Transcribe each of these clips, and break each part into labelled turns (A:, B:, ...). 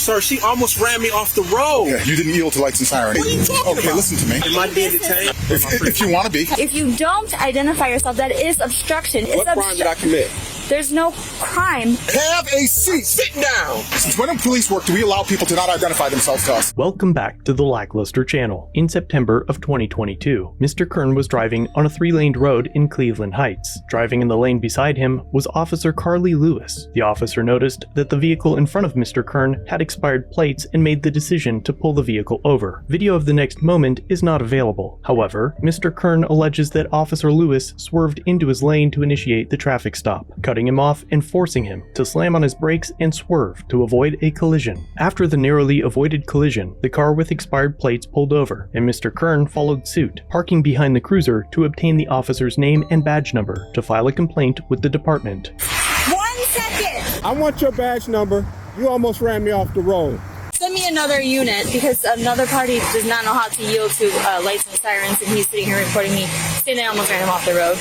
A: sir, she almost ran me off the road.
B: Yeah, you didn't yield to lights and sirens.
A: What are you talking about?
B: Okay, listen to me.
A: Am I being detained?
B: If you want to be.
C: If you don't identify yourself, that is obstruction.
A: What crime did I commit?
C: There's no crime.
B: Have a seat.
A: Sit down.
B: Since when in police work do we allow people to not identify themselves to us?
D: Welcome back to the LackLuster channel. In September of 2022, Mr. Kern was driving on a 3-laned road in Cleveland Heights. Driving in the lane beside him was Officer Carly Lewis. The officer noticed that the vehicle in front of Mr. Kern had expired plates and made the decision to pull the vehicle over. Video of the next moment is not available. However, Mr. Kern alleges that Officer Lewis swerved into his lane to initiate the traffic stop, cutting him off and forcing him to slam on his brakes and swerve to avoid a collision. After the narrowly avoided collision, the car with expired plates pulled over, and Mr. Kern followed suit, parking behind the cruiser to obtain the officer's name and badge number to file a complaint with the department.
C: 1 second.
A: I want your badge number. You almost ran me off the road.
C: Send me another unit because another party does not know how to yield to lights and sirens, and he's sitting here recording me saying they almost ran him off the road.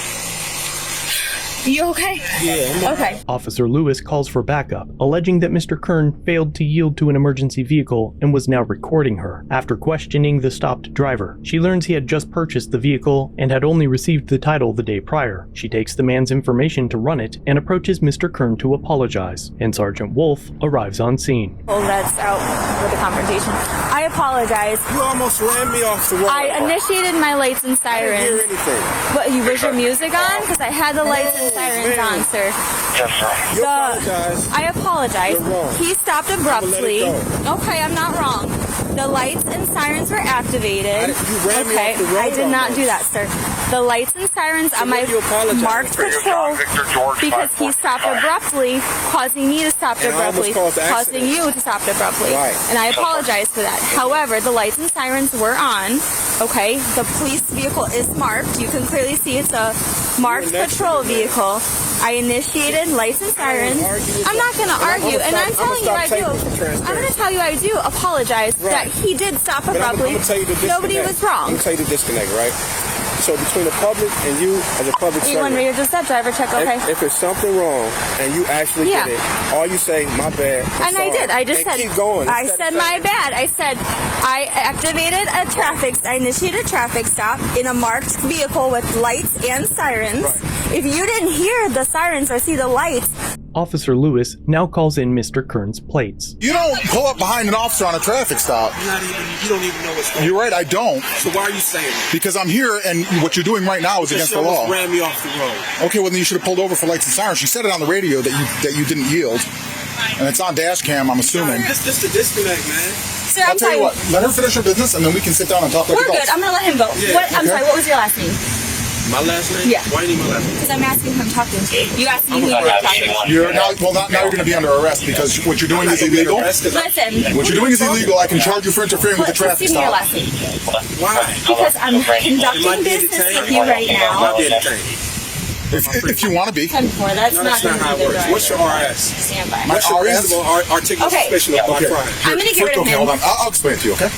C: You okay?
A: Yeah.
C: Okay.
D: Officer Lewis calls for backup, alleging that Mr. Kern failed to yield to an emergency vehicle and was now recording her. After questioning the stopped driver, she learns he had just purchased the vehicle and had only received the title the day prior. She takes the man's information to run it and approaches Mr. Kern to apologize, and Sergeant Wolf arrives on scene.
C: Oh, that's out with the confrontation. I apologize.
A: You almost ran me off the road.
C: I initiated my lights and
A: I didn't
C: sirens.
A: hear anything.
C: But was your music on? Because I had the lights and sirens on, sir.
A: You apologize.
C: I apologize.
A: You're wrong.
C: He stopped abruptly.
A: I'm gonna let
C: Okay, I'm not wrong. The lights and sirens were activated.
A: You ran me
C: Okay,
A: off the road
C: I did not
A: almost.
C: do that, sir. The lights and sirens on my
A: what do you apologize
C: marked
A: for?
C: patrol because he stopped abruptly, causing me to stop
A: And I almost
C: abruptly,
A: caused the
C: causing
A: accident.
C: you to stop abruptly.
A: Right.
C: And I apologize for that. However, the lights and sirens were on. Okay, the police vehicle is marked. You can clearly see it's a marked
A: You're next
C: patrol
A: to me.
C: vehicle. I initiated lights and sirens. I'm not going to argue, and I'm telling you I do. I'm going to tell you I do apologize that he did stop
A: But I'm
C: abruptly.
A: gonna tell you the disconnect.
C: Nobody was wrong.
A: I'm gonna tell you the disconnect, right? So between the public and you as a public
C: You want
A: servant,
C: me to just that driver check? Okay.
A: if it's something wrong and you actually
C: Yeah.
A: did it, all you say, my bad. I'm
C: And I
A: sorry,
C: did. I just
A: and
C: said.
A: keep going.
C: I
A: Instead
C: said
A: of
C: my
A: saying-
C: bad. I said I activated a traffic. I initiated a traffic stop in a marked vehicle with lights and sirens.
A: Right.
C: If you didn't hear the sirens or see the lights,
D: Officer Lewis now calls in Mr. Kern's plates.
B: You don't pull up behind an officer on a traffic stop.
A: You don't even know what's going on.
B: You're right, I don't.
A: So why are you saying that?
B: Because I'm here and what you're doing right now is against
A: She
B: the law.
A: almost ran me off the road.
B: Okay, well then you should have pulled over for lights and sirens. She said it on the radio that you didn't yield. And it's on dash cam, I'm assuming.
A: It's just a disconnect, man.
C: sir,
B: I'll
C: I'm
B: tell
C: sorry.
B: you what, let her finish her business and then we can sit down and talk like
C: We're
B: adults.
C: good. I'm gonna let him go.
A: Yeah,
C: What? I'm
B: okay.
C: sorry. What was your last name?
A: My last name?
C: Yeah.
A: Why do you need my last name?
C: Because I'm asking who I'm talking to. You asked me who you were talking to.
B: You're now you're going to be under arrest because what you're doing is illegal.
C: Listen.
B: What you're doing is illegal. I can charge you for interfering with the traffic
C: Give me your
B: stop.
C: last name.
A: Why?
C: Because I'm
A: Am I
C: conducting
A: being
C: business
A: detained?
C: with you right
A: Am
C: now.
A: I being detained?
B: If you want to be.
C: 10-4. That's
A: No,
C: not
A: that's not how it
C: going to
A: works.
C: be
A: What's your RS?
C: Stand by.
B: My
A: What's your
B: RS?
A: reasonable articulate
C: Okay.
A: suspicion of my
B: Okay.
A: crime?
C: I'm going to get rid of
B: Okay,
C: him.
B: hold on. I'll explain it to you, okay?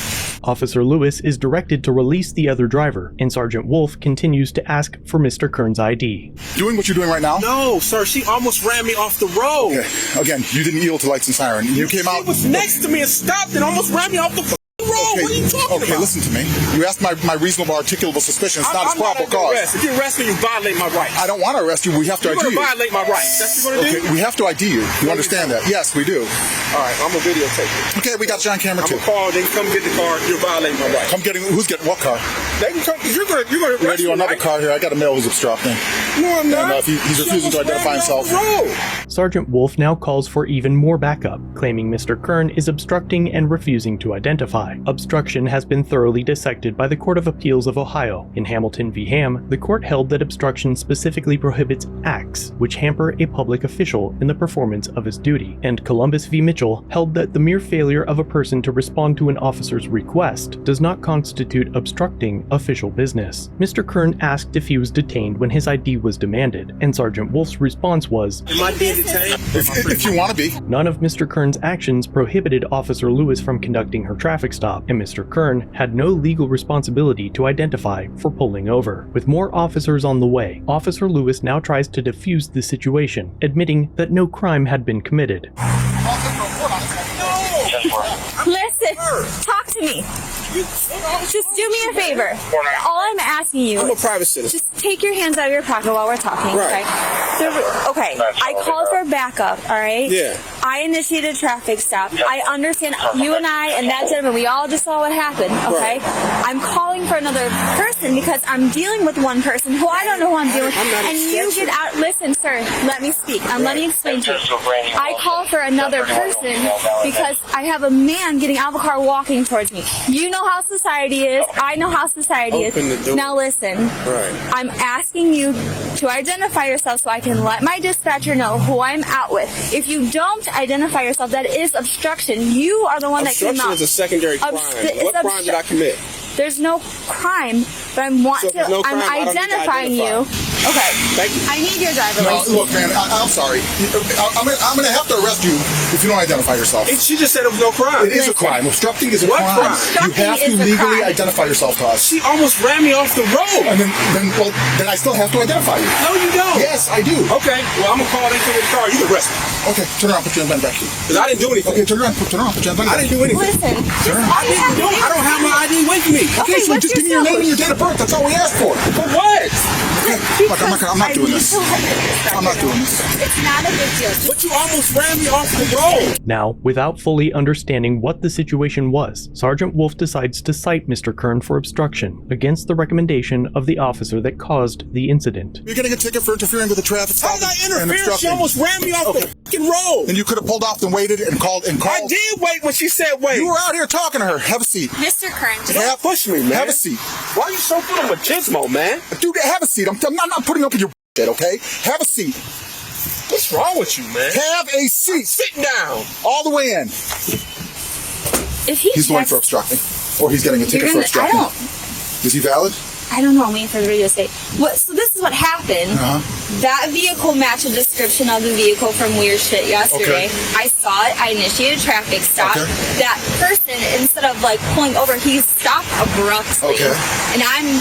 D: Officer Lewis is directed to release the other driver, and Sergeant Wolf continues to ask for Mr. Kern's ID.
B: Doing what you're doing right now?
A: No, sir. She almost ran me off the road.
B: Okay. Again, you didn't yield to lights and siren. You came out.
A: She was next to me and stopped and almost ran me off the road. What are you talking
B: Okay,
A: about?
B: listen to me. You asked my reasonable articulable suspicion. It's not a
A: I'm not
B: probable
A: under
B: cause.
A: arrest. If you arrest me, you violate my rights.
B: I don't want to arrest you. We have to
A: You're
B: ID
A: going to
B: you.
A: violate my rights. That's what you're going to
B: Okay,
A: do?
B: we have to ID you. You understand that? Yes, we do.
A: All right, I'm going to videotape it.
B: Okay, we got you on camera
A: I'm
B: too.
A: going to call. They can come get the car. You're violating my rights.
B: Come getting. Who's getting what car?
A: They can come. You're going to arrest
B: Radio,
A: me,
B: another
A: right?
B: car here. I got a male who's obstructing.
A: No, I'm not.
B: he's refusing to
A: She almost
B: identify
A: ran me off
B: himself.
A: the road.
D: Sergeant Wolf now calls for even more backup, claiming Mr. Kern is obstructing and refusing to identify. Obstruction has been thoroughly dissected by the Court of Appeals of Ohio. In Hamilton v. Ham, the court held that obstruction specifically prohibits acts which hamper a public official in the performance of his duty, and Columbus v. Mitchell held that the mere failure of a person to respond to an officer's request does not constitute obstructing official business. Mr. Kern asked if he was detained when his ID was demanded, and Sergeant Wolf's response was,
A: Am I being detained?
B: If you want to be.
D: none of Mr. Kern's actions prohibited Officer Lewis from conducting her traffic stop, and Mr. Kern had no legal responsibility to identify for pulling over. With more officers on the way, Officer Lewis now tries to defuse the situation, admitting that no crime had been committed.
C: me. Just do me a favor. All I'm asking you.
A: I'm a private citizen.
C: Just take your hands out of your pocket while we're talking,
A: Right.
C: okay? I called for backup, all right?
A: Yeah.
C: I initiated a traffic stop. I understand you and I and that gentleman, we all just saw what happened, okay?
A: Right.
C: I'm calling for another person because I'm dealing with one person who I don't know who I'm dealing with.
A: I'm not
C: And you
A: exception.
C: get out. Listen, sir, let me speak. Let me explain to you. I called for another person because I have a man getting out of a car walking towards me. You know how society is. I know how society
A: Open the
C: is.
A: door.
C: Now listen.
A: Right.
C: I'm asking you to identify yourself so I can let my dispatcher know who I'm out with. If you don't identify yourself, that is obstruction. You are the one that came
A: Obstruction
C: out.
A: is a secondary crime. What crime did I commit?
C: There's no crime, but I'm identifying you. Okay.
A: Thank you.
C: I need your driver
B: No,
C: license.
B: look, man, I'm sorry. I'm going to have to arrest you if you don't identify yourself.
A: She just said it was no crime.
B: It is a crime. Obstructing is a
A: What
B: crime.
A: crime?
B: You have to
C: Obstructing is a
B: legally
C: crime.
B: identify yourself to us.
A: She almost ran me off the road.
B: And then I still have to identify you.
A: No, you don't.
B: Yes, I do.
A: Okay. Well, I'm gonna call them to the car. You can arrest me.
B: Okay, turn around, put your hand back here.
A: Because I didn't do anything.
B: Okay, turn around, put your hand back.
A: I didn't do anything.
C: Listen.
A: I don't have my ID with me.
B: Okay, so
C: what's
B: just give me
C: your
B: your name and
C: cell?
B: your date of birth. That's all we asked for.
A: For what?
B: Okay, look, I'm not doing this. I'm not doing this.
C: It's not a big deal.
A: But you almost ran me off the road.
D: Now, without fully understanding what the situation was, Sergeant Wolf decides to cite Mr. Kern for obstruction against the recommendation of the officer that caused the incident.
B: You're getting a ticket for interfering with the traffic
A: How
B: stop
A: did I
B: and
A: interfere? She
B: obstructing.
A: almost ran me off the fucking road.
B: And you could have pulled off and waited and called.
A: I did wait when she said wait.
B: You were out here talking to her. Have a seat.
C: Mr. Kern,
A: Don't push me, man.
B: Have a seat.
A: Why are you so full of machismo, man?
B: Dude, have a seat. I'm not putting up with your shit, okay? Have a seat.
A: What's wrong with you, man?
B: Have a seat.
A: Sit down.
B: All the way in.
C: if he
B: He's going
C: checks-
B: for obstructing. Or he's getting a ticket for
C: I
B: obstructing.
C: don't.
B: Is he valid?
C: I don't know. I'm waiting for the radio to say. So this is what happened.
B: Uh-huh.
C: That vehicle matched the description of the vehicle from Weird Shit yesterday.
B: Okay.
C: I saw it. I initiated a traffic stop.
B: Okay.
C: That person, instead of like pulling over, he stopped abruptly.
B: Okay.
C: And I'm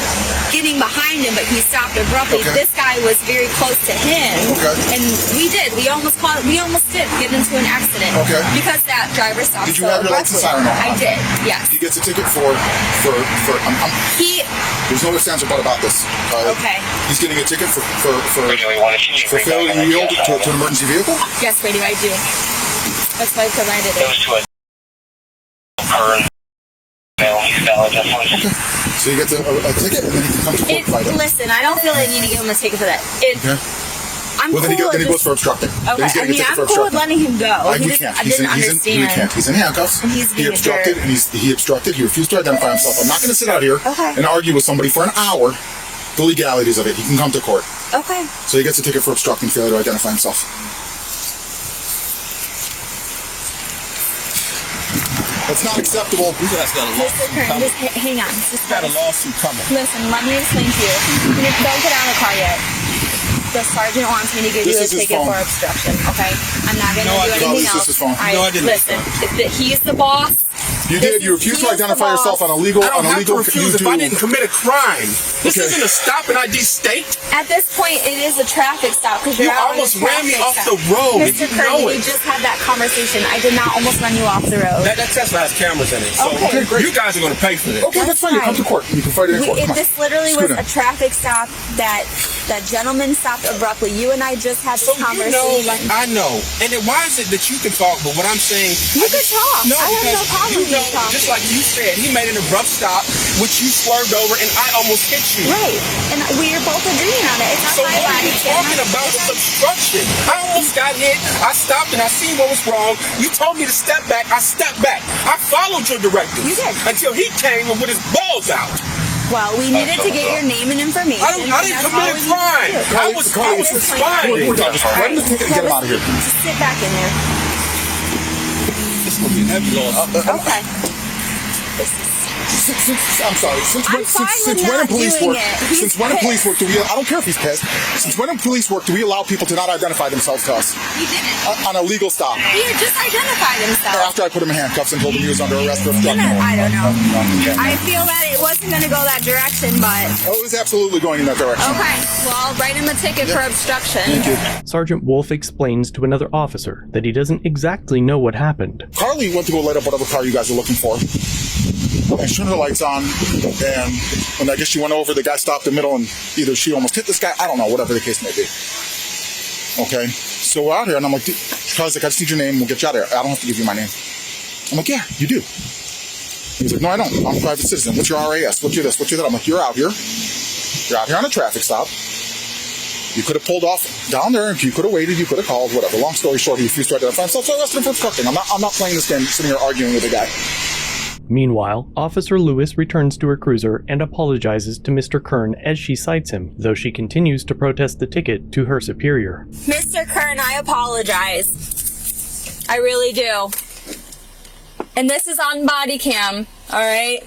C: getting behind him, but he stopped abruptly.
B: Okay.
C: This guy was very close to him.
B: Okay.
C: And we did get into an accident.
B: Okay.
C: Because that driver stopped.
B: Did you
C: so
B: have your license siren
C: abruptly.
B: on?
C: I did. Yes.
B: He gets a ticket for
C: He.
B: there's no ifs, ands, or buts about this.
C: Okay.
B: He's getting a ticket for failure to yield to an emergency vehicle?
C: Yes, radio, I do. That's why because I did it.
B: Okay. So he gets a ticket and then he can come to court and fight it.
C: Listen, I don't feel I need to give him a ticket for that.
B: Okay.
C: I'm
B: Well,
C: cool
B: then he goes for obstructing.
C: Okay,
B: Then he's getting a ticket
C: I'm
B: for
C: cool with
B: obstructing.
C: letting him go.
B: We
C: He
B: can't.
C: I didn't understand.
B: He's in handcuffs.
C: He's
B: He
C: being a
B: obstructed,
C: jerk.
B: and he obstructed. He refused to identify himself. I'm not going to sit out here
C: Okay.
B: and argue with somebody for an hour the legalities of it. He can come to court.
C: Okay.
B: So he gets a ticket for obstructing failure to identify himself. That's not acceptable.
A: You guys got a
C: Mr. Kern, just hang on. Just
A: got a lawsuit coming.
C: Listen, let me explain to you. Don't get out of the car yet. The sergeant wants me to give
B: This
C: you a
B: is his
C: ticket
B: phone.
C: for obstruction, okay? I'm not going to
A: No,
C: do
A: I-
B: no,
C: anything
B: this is
C: else.
B: his phone.
C: All right,
A: No, I didn't.
C: listen, he's the boss.
B: You
C: This
B: did. You
C: is-
B: refused
C: he
B: to
C: is the
B: identify yourself
C: boss.
B: on a legal.
A: I don't
B: on a
A: have
B: legal.
A: to refuse if I didn't commit a crime. This
B: Okay.
A: isn't a stop and ID state.
C: At this point, it is a traffic stop because you're
A: You
C: out on a
A: almost ran me
C: traffic
A: off
C: stop.
A: the road.
C: Mr.
A: Did you
C: Kern,
A: know
C: we
A: it?
C: just had that conversation. I did not almost run you off the road.
A: That Tesla has cameras in it. So
C: Okay,
B: great.
A: you guys are going to pay for this.
B: Okay, that's fine. You come to court. You can fight it in court. Come on.
C: This literally
B: Scoot
C: was
B: in.
C: a traffic stop that gentleman stopped abruptly. You and I just had this
A: So you
C: conversation.
A: know, like I know. And then why is it that you can talk, but what I'm saying...
C: You can talk.
A: No,
C: I have no
A: because
C: problem
A: you
C: with you
A: know,
C: talking.
A: just like you said, he made an abrupt stop, which you swerved over, and I almost hit you.
C: Right, and we are both agreeing on it. It's not
A: So
C: my
A: what are
C: body.
A: you talking about with obstruction? I almost got hit. I stopped and I seen what was wrong. You told me to step back. I stepped back. I followed your directives.
C: You did.
A: Until he came with his balls out.
C: Well, we needed to get your name and information.
A: I didn't
C: and that's
A: commit
C: all
A: a
C: we
A: crime.
C: needed to do.
A: I was responding.
B: We're done. Just let him take it and get him out of here.
C: Just sit back in there.
A: It's going to be a heavy loss.
C: Okay.
B: I'm sorry. Since
C: I'm
B: when,
C: fine
B: since
C: with
B: when in
C: not
B: police
C: doing
B: work?
C: it. He's
B: Since when in
C: pissed.
B: police work do we? I don't care if he's pissed. Since when in police work do we allow people to not identify themselves to us
C: He didn't.
B: on a legal stop?
C: He had just identified himself.
B: After I put him in handcuffs and told him he was under arrest for obstructing.
C: I don't know. I feel that it wasn't going to go that direction, but
B: Oh, it was absolutely going in that direction.
C: okay. Well, I'll write him a ticket for obstruction.
B: Thank you.
D: Sergeant Wolf explains to another officer that he doesn't exactly know what happened.
B: Carly went to go light up whatever car you guys are looking for. and she turned her lights on, and I guess she went over, the guy stopped in the middle, and either she almost hit this guy, I don't know, whatever the case may be. Okay, so we're out here, and I'm like, Charlie's like, I just need your name, we'll get you out of here. I don't have to give you my name. I'm like, yeah, you do. He's like, no, I don't. I'm a private citizen. What's your RAS? What's your this? What's your that? I'm like, you're out here. You're out here on a traffic stop. You could have pulled off down there, and you could have waited, you could have called, whatever. Long story short, he refused to identify himself, so I arrested him for obstructing. I'm not playing this game, sitting here arguing with a guy.
D: Meanwhile, Officer Lewis returns to her cruiser and apologizes to Mr. Kern as she cites him, though she continues to protest the ticket to her superior.
C: Mr. Kern, I apologize. I really do. And this is on body cam, alright?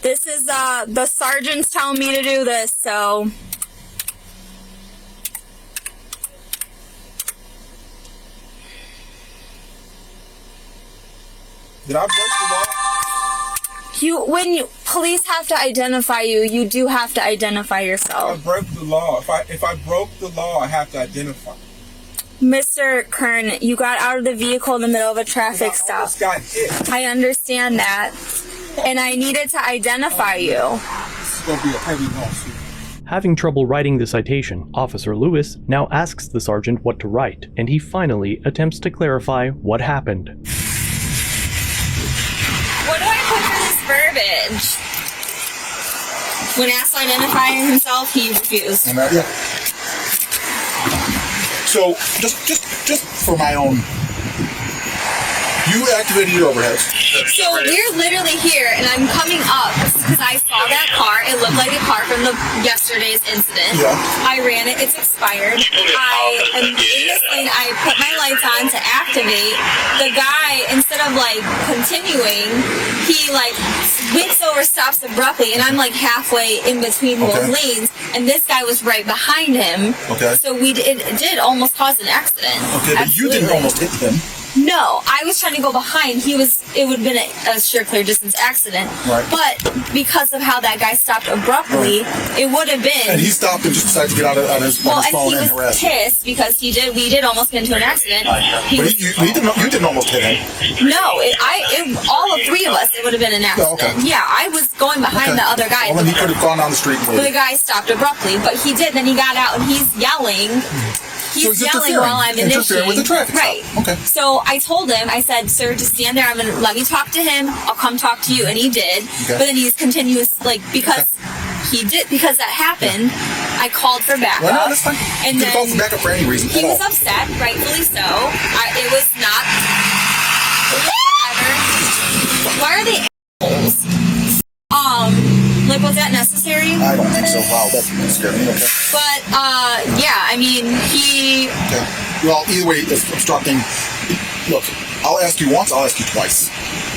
C: This is, the sergeant's telling me to do this, so...
A: Did I break the law?
C: When police have to identify you, you do have to identify yourself.
A: I broke the law. If I broke the law, I have to identify.
C: Mr. Kern, you got out of the vehicle in the middle of a traffic stop.
A: I almost got hit.
C: I understand that. And I needed to identify you.
A: This is going to be a heavy lawsuit.
D: Having trouble writing the citation, Officer Lewis now asks the sergeant what to write, and he finally attempts to clarify what happened.
C: What do I put for this verbiage? When asked to identify himself, he refused.
B: Yeah. So, just for my own, you activated your overheads.
C: So we're literally here, and I'm coming up because I saw that car. It looked like a car from yesterday's incident.
B: Yeah.
C: I ran it. It's expired. I am in this lane. I put my lights on to activate. The guy, instead of like continuing, he like whips over, stops abruptly, and I'm like halfway in between both lanes, and this guy was right behind him.
B: Okay.
C: So it did almost cause an accident.
B: Okay, but you didn't almost hit him.
C: No, I was trying to go behind. It would have been a sure clear distance accident.
B: Right.
C: But because of how that guy stopped abruptly, it would have been.
B: And he stopped and just decided to get out of his phone and harass
C: him. He was pissed because we did almost get into an accident.
B: You didn't almost hit him.
C: No, all of three of us, it would have been an accident.
B: Oh, okay.
C: Yeah, I was going behind the other guy.
B: Well, then he could have gone down the street and
C: But the guy stopped abruptly, but he did. Then he got out and he's yelling. He's yelling while I'm
B: interfering with the traffic.
C: Right.
B: Okay.
C: So I told him, I said, sir, just stand there. Let me talk to him. I'll come talk to you. And he did.
B: Okay.
C: But then he's continuous, because that happened, I called for backup.
B: Well, no, that's fine.
C: And
B: you could call for backup for any reason.
C: He was upset, rightfully so. It was not. Why are they assholes? Was that necessary?
B: I don't think so. Wow, that scared me. Okay.
C: But, yeah, I mean, he...
B: Okay. Well, either way, it's obstructing. Look, I'll ask you once, I'll ask you twice.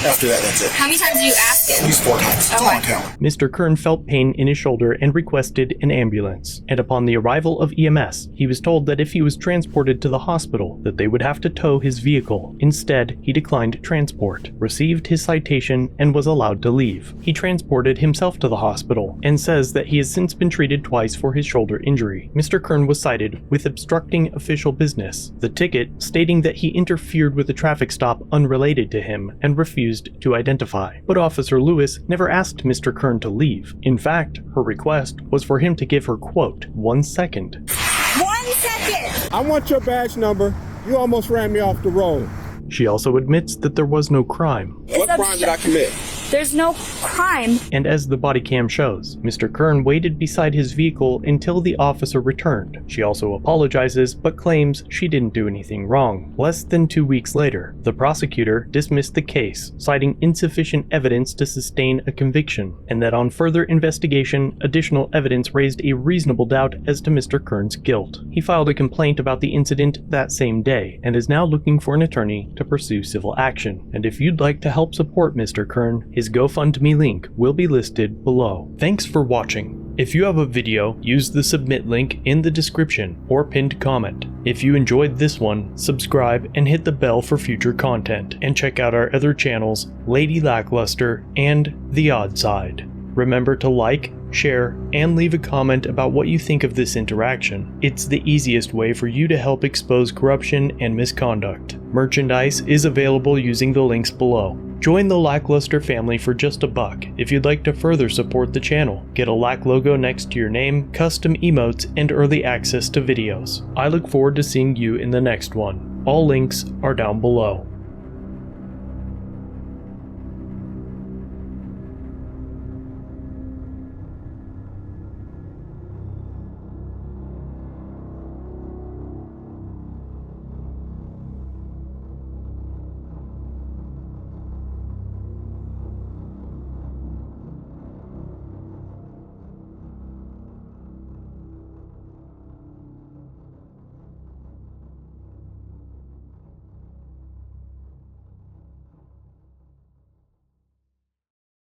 B: After that, that's it.
C: How many times do you ask it?
B: At least 4 times. It's all on count.
D: Mr. Kern felt pain in his shoulder and requested an ambulance, and upon the arrival of EMS, he was told that if he was transported to the hospital, that they would have to tow his vehicle. Instead, he declined transport, received his citation, and was allowed to leave. He transported himself to the hospital, and says that he has since been treated twice for his shoulder injury. Mr. Kern was cited with obstructing official business, the ticket stating that he interfered with a traffic stop unrelated to him and refused to identify. But Officer Lewis never asked Mr. Kern to leave. In fact, her request was for him to give her, quote, 1 second.
C: 1 second!
E: I want your badge number. You almost ran me off the road.
D: She also admits that there was no crime.
A: What crime did I commit?
C: There's no crime.
D: And as the body cam shows, Mr. Kern waited beside his vehicle until the officer returned. She also apologizes, but claims she didn't do anything wrong. Less than 2 weeks later, the prosecutor dismissed the case, citing insufficient evidence to sustain a conviction, and that on further investigation, additional evidence raised a reasonable doubt as to Mr. Kern's guilt. He filed a complaint about the incident that same day, and is now looking for an attorney to pursue civil action. And if you'd like to help support Mr. Kern, his GoFundMe link will be listed below. Thanks for watching. If you have a video, use the submit link in the description or pinned comment. If you enjoyed this one, subscribe and hit the bell for future content, and check out our other channels, Lady LackLuster and The Odd Side. Remember to like, share, and leave a comment about what you think of this interaction. It's the easiest way for you to help expose corruption and misconduct. Merchandise is available using the links below. Join the LackLuster family for just $1 if you'd like to further support the channel. Get a Lack logo next to your name, custom emotes, and early access to videos. I look forward to seeing you in the next one. All links are down below.